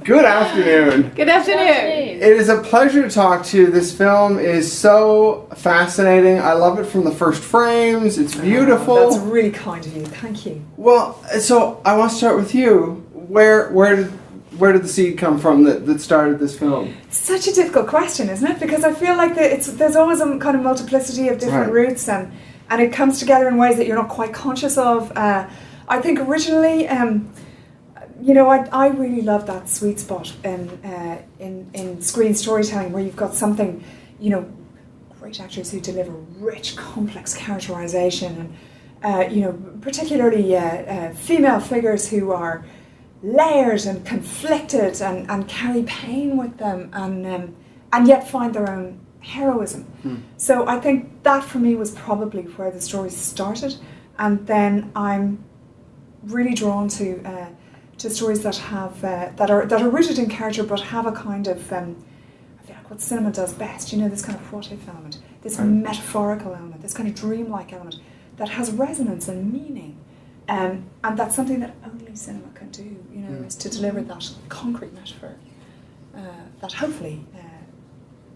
Good afternoon. Good afternoon. It is a pleasure to talk to you. This film is so fascinating. I love it from the first frames. It's beautiful. That's really kind of you. Thank you. Well, so I want to start with you. Where did the seed come from that started this film? It's such a difficult question, isn't it? Because I feel like there's always a kind of multiplicity of different roots, and it comes together in ways that you're not quite conscious of. I think originally, I really love that sweet spot in screen storytelling where you've got something, great actors who deliver rich, complex characterization, and particularly female figures who are layered and conflicted and carry pain with them and yet find their own heroism. So I think that for me was probably where the story started, and then I'm really drawn to stories that have that are rooted in character but have a kind of I feel like what cinema does best, this kind of what if element, this metaphorical element, this kind of dreamlike element that has resonance and meaning. And that's something that only cinema can do, is to deliver that concrete metaphor that hopefully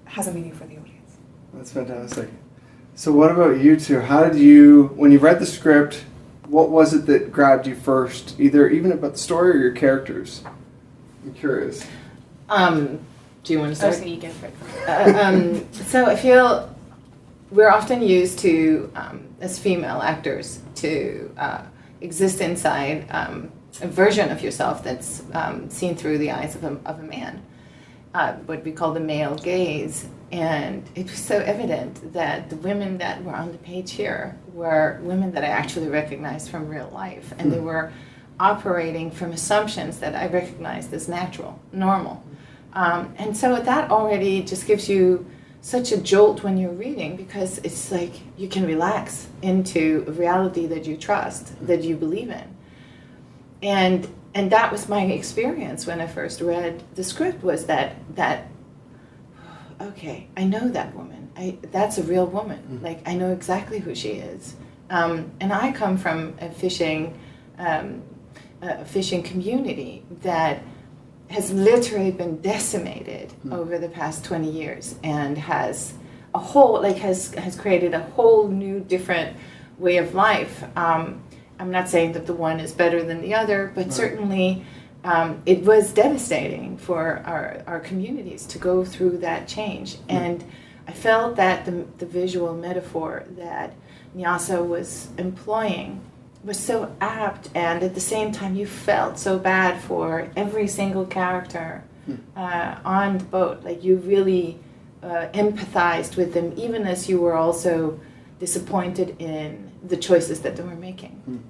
has a meaning for the audience. That's fantastic. So what about you two? How did you, when you read the script, what was it that grabbed you first, even about the story or your characters? I'm curious. Do you want to start? You go for it. So I feel we're often used to, as female actors, to exist inside a version of yourself that's seen through the eyes of a man, what we call the male gaze. And it was so evident that the women that were on the page here were women that I actually recognized from real life, and they were operating from assumptions that I recognized as natural, normal. And so that already just gives you such a jolt when you're reading, because it's like you can relax into a reality that you trust, that you believe in. And that was my experience when I first read the script, was that okay, I know that woman. That's a real woman. Like, I know exactly who she is. And I come from a fishing community that has literally been decimated over the past 20 years, and has created a whole new different way of life. I'm not saying that the one is better than the other, but certainly it was devastating for our communities to go through that change. And I felt that the visual metaphor that Neasa was employing was so apt, and at the same time you felt so bad for every single character on the boat. Like, you really empathized with them, even as you were also disappointed in the choices that they were making.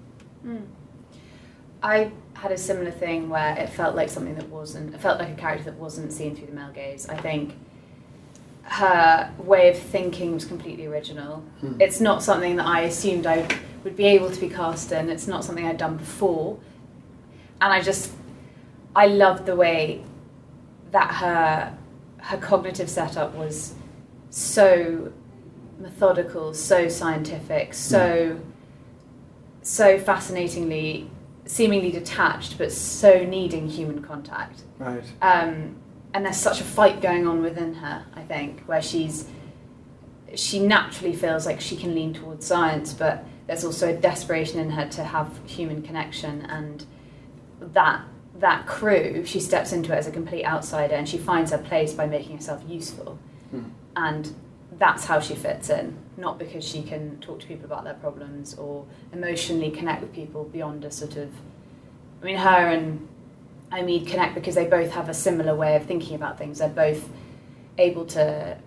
I had a similar thing where it felt like it felt like a character that wasn't seen through the male gaze. I think her way of thinking was completely original. It's not something that I assumed I would be able to be cast in. It's not something I'd done before. And I loved the way that her cognitive setup was so methodical, so scientific, so fascinatingly, seemingly detached, but so needing human contact. Right. And there's such a fight going on within her, I think, where she naturally feels like she can lean towards science, but there's also a desperation in her to have human connection, and that crew, she steps into it as a complete outsider, and she finds her place by making herself useful. And that's how she fits in, not because she can talk to people about their problems or emotionally connect with people beyond a sort of... her and Omid connect because they both have a similar way of thinking about things. They're both able to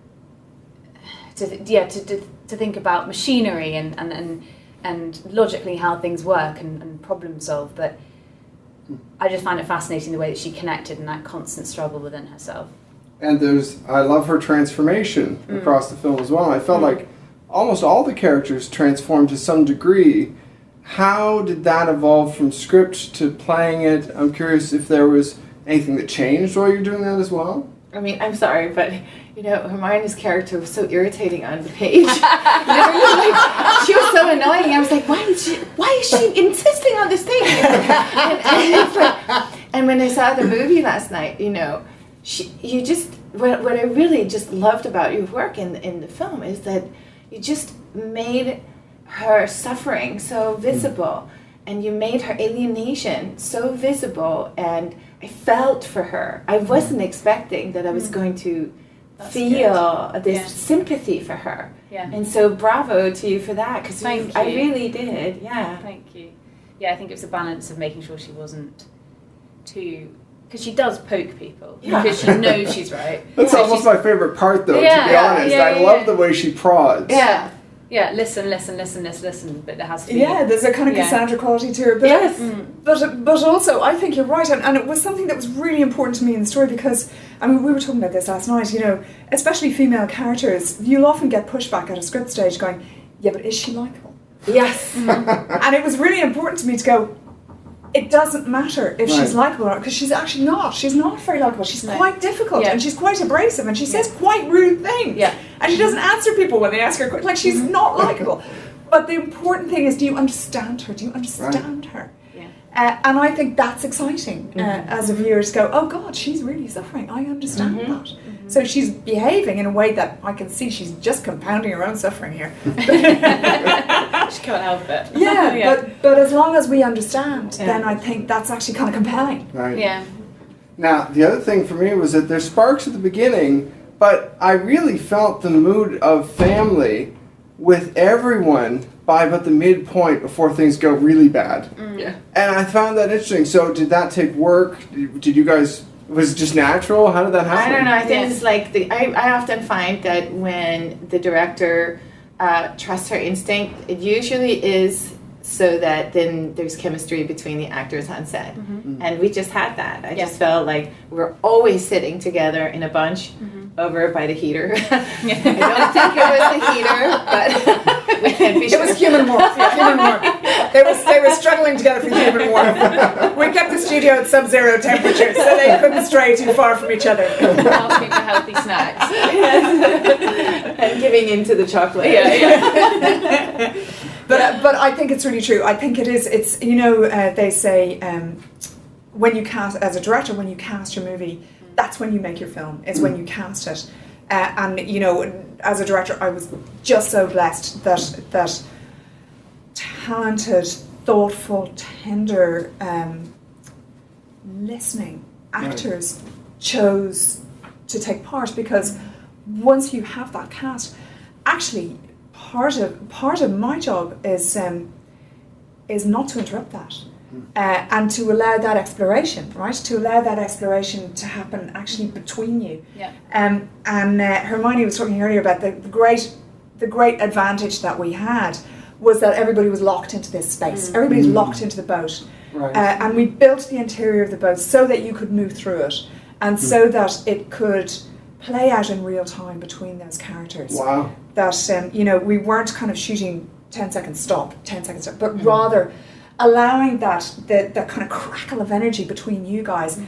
think about machinery and logically how things work and problem solve. But I just find it fascinating the way that she connected and that constant struggle within herself. And I love her transformation across the film as well. I felt like almost all the characters transformed to some degree. How did that evolve from script to playing it? I'm curious if there was anything that changed while you're doing that as well. I mean, I'm sorry, but Hermione's character was so irritating on the page. She was so annoying. I was like, why is she insisting on this thing? And it's like, And when I saw the movie last night, you know, you just what I really just loved about your work in the film is that you just made her suffering so visible, and you made her alienation so visible, and I felt for her. I wasn't expecting that I was going to feel this sympathy for her. Yeah. And so bravo to you for that, because I really did. Yeah. Thank you. Yeah, I think it was a balance of making sure she wasn't too... Because she does poke people. Yeah. Because she knows she's right. That's So almost my favorite part, though, to be honest. Yeah, I love the way she prods. Yeah. Yeah, listen, but there has to be... Yeah, there's a kind of Cassandra quality to her. But, Yes. But also, I think you're right, and it was something that was really important to me in the story because, I mean, we were talking about this last night, you know, especially female characters, you'll often get pushback at a script stage going, yeah, but is she likeable? Yes. And it was really important to me to go, it doesn't matter if she's likeable or not, because she's actually not. She's not very likeable. She's quite difficult, and she's quite abrasive, and she says quite rude things. Yeah. And she doesn't answer people when they ask her, like, she's not likeable. But the important thing is, do you understand her? Do you understand her? Yeah. And I think that's exciting as a viewer to go, oh God, she's really suffering. I understand that. So she's behaving in a way that I can see she's just compounding her own suffering here. She can't help it. Yeah. But as long as we understand, then I think that's actually kind of compelling. Right. Yeah. Now, the other thing for me was that there's sparks at the beginning, but I really felt the mood of family with everyone by about the midpoint before things go really bad. Yeah. And I found that interesting. So did that take work? Did you guys, was it just natural? How did that happen? I don't know. I think it's like I often find that when the director trusts her instinct, it usually is so that then there's chemistry between the actors on set. And we just had that. I just felt like we're always sitting together in a bunch over by the heater. I don't think it was the heater, but we can't be sure. It was human warmth. Human warmth. They were struggling together for human warmth. We kept the studio at sub-zero temperatures, so they couldn't stray too far from each other. Asking for healthy snacks. And giving in to the chocolate. But I think it's really true. I think it is. It's, you know, they say when you cast, as a director, when you cast your movie, that's when you make your film. Is when you cast it. And you know, as a director, I was just so blessed that talented, thoughtful, tender, listening actors chose to take part, because once you have that cast, actually. Part of my job is not to interrupt that, and to allow that exploration, right? To allow that exploration to happen actually between you. Yeah. And Hermione was talking earlier about the great advantage that we had was that everybody was locked into this space. Everybody's locked into the boat, and we built the interior of the boat so that you could move through it, and so that it could play out in real time between those characters. Wow. That, you know, we weren't kind of shooting 10 seconds stop, but rather allowing that kind of crackle of energy between you guys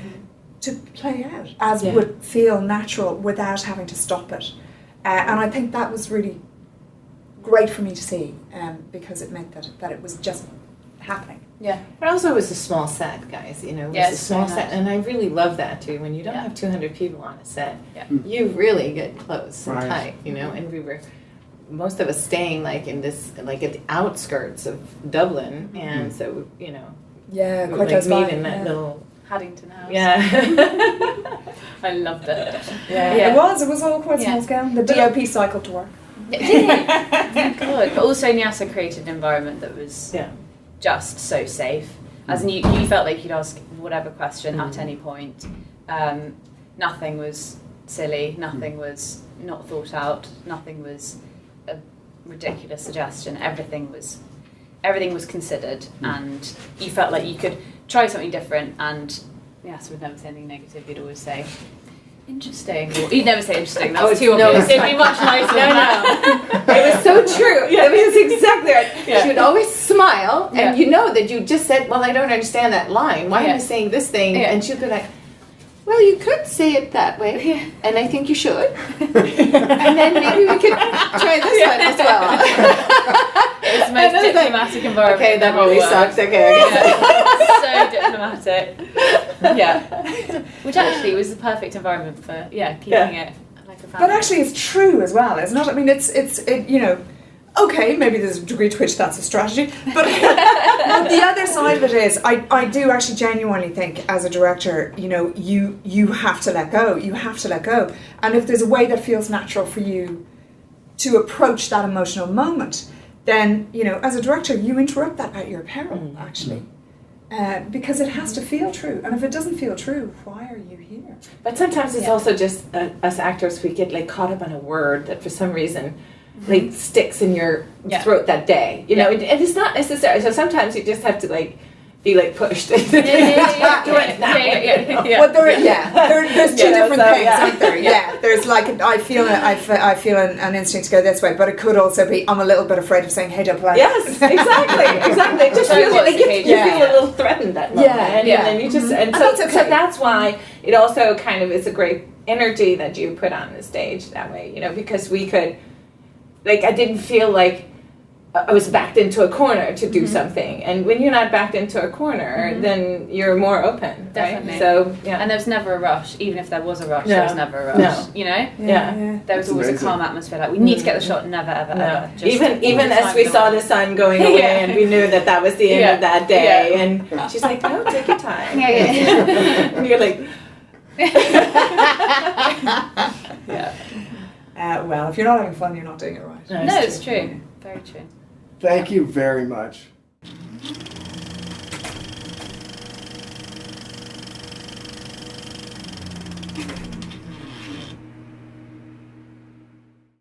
to play out as would feel natural without having to stop it. And I think that was really great for me to see, because it meant that it was just happening. Yeah, but also it was a small set, guys. You know, it was a small set, and I really love that too. When you don't have 200 people on a set, you really get close and tight. You know, and we were most of us staying like in this, like at the outskirts of Dublin, and so you know, we quite close by in that little Haddington House. Yeah. I loved it. It was all quite small scale. The DOP cycled to work. Good. But also Neasa created an environment that was just so safe. As in you felt like you'd ask whatever question at any point. Nothing was silly, nothing was not thought out, nothing was a ridiculous suggestion. Everything was considered, and you felt like you could try something different, and Neasa would never say anything negative. He'd always say interesting. Or, he'd never say interesting. That's too obvious. It'd be much nicer. No. It was so true. It was exactly right. She would always smile, and you know that you just said, "Well, I don't understand that line. Why am I saying this thing?" And she'd be like, "Well, you could say it that way, and I think you should. And then maybe we could try this one as well." It's the most diplomatic environment. Okay, that really sucks. Okay, I guess. So diplomatic. Yeah. Which actually was the perfect environment for keeping it like a family. But actually, it's true as well, isn't it? I mean, it's you know, okay, maybe there's a degree to which that's a strategy, but the other side of it is, I do actually genuinely think, as a director, you know, you have to let go. You have to let go, and if there's a way that feels natural for you to approach that emotional moment, then, you know, as a director, you interrupt that at your peril, actually. Because it has to feel true, and if it doesn't feel true, why are you here? But sometimes it's also just us actors, we get like caught up on a word that for some reason like sticks in your throat that day, you know, and it's not necessary. So sometimes you just have to like be like pushed. Well, there's two different things, aren't there? Yeah, there's like I feel an instinct to go this way, but it could also be I'm a little bit afraid of saying, "Hey, don't play." Yes, exactly. It just feels like you feel a little threatened that moment, and then you just so that's why it also kind of is a great energy that you put on the stage that way, you know, because we could, like, I didn't feel like I was backed into a corner to do something, and when you're not backed into a corner, then you're more open. Definitely. Right? So and there was never a rush. Even if there was a rush, there was never a rush. No. You know. Yeah. There was always a calm atmosphere. Like, we need to get the shot. Never, ever, ever. Just even as we saw the sun going away, and we knew that was the end of that day, and she's like, "No, take your time." And you're like, Well, if you're not having fun, you're not doing it right. No, it's true. Very true. Thank you very much.